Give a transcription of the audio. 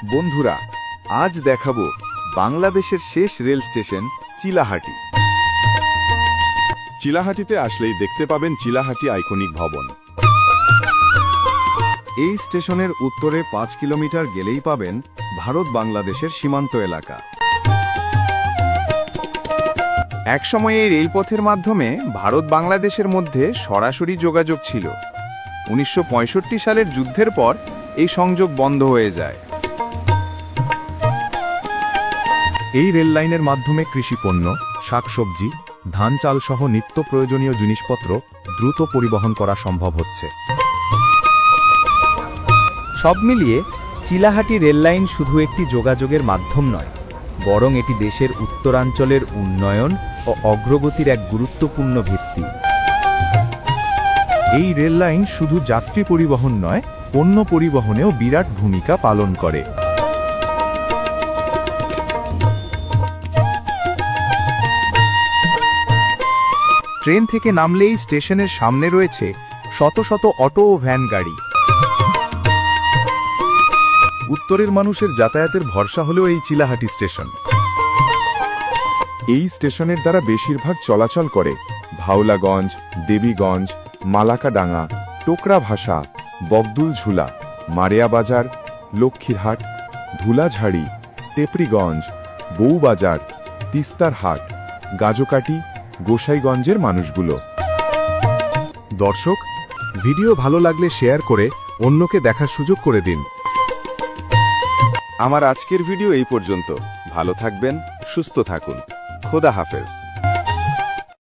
বন্ধুরা, আজ দেখাবো বাংলাদেশের শেষ রেল স্টেশন চিলাহাটি। চিলাহাটিতে আসলেই দেখতে পাবেন চিলাহাটি আইকনিক ভবন। এই স্টেশনের উত্তরে 5 কিলোমিটার গেলেই পাবেন ভারত বাংলাদেশের সীমান্ত এলাকা। একসময় এই রেলপথের মাধ্যমে ভারত বাংলাদেশের মধ্যে সরাসরি যোগাযোগ ছিল। 1965 সালের যুদ্ধের পর এই সংযোগ বন্ধ হয়ে যায়। এই রেল লাইনের মাধ্যমে কৃষিপণ্য, শাকসবজি, ধান চাল সহ নিত্য প্রয়োজনীয় জিনিসপত্র দ্রুত পরিবহন করা সম্ভব হচ্ছে। সব মিলিয়ে চিলাহাটি রেললাইন শুধু একটি যোগাযোগের মাধ্যম নয়, বরং এটি দেশের উত্তরাঞ্চলের উন্নয়ন ও অগ্রগতির এক গুরুত্বপূর্ণ ভিত্তি। এই রেল লাইন শুধু যাত্রী পরিবহন নয়, পণ্য পরিবহনেও বিরাট ভূমিকা পালন করে। ট্রেন থেকে নামলেই স্টেশনের সামনে রয়েছে শত শত অটো ও ভ্যান গাড়ি। উত্তরের মানুষের যাতায়াতের ভরসা হলো এই চিলাহাটি স্টেশন। এই স্টেশনের দ্বারা বেশিরভাগ চলাচল করে ভাওলাগঞ্জ, দেবীগঞ্জ, মালাকাডাঙ্গা, টোকরাভাষা, বগদুল ঝুলা, মারিয়াবাজার, লক্ষ্মীরহাট, ধুলাঝাড়ি, টেপরিগঞ্জ, বউবাজার, তিস্তারহাট, গাজোকাটি, গোসাইগঞ্জের মানুষগুলো। দর্শক, ভিডিও ভালো লাগলে শেয়ার করে অন্যকে দেখার সুযোগ করে দিন। আমার আজকের ভিডিও এই পর্যন্ত। ভালো থাকবেন, সুস্থ থাকুন। খোদা হাফেজ।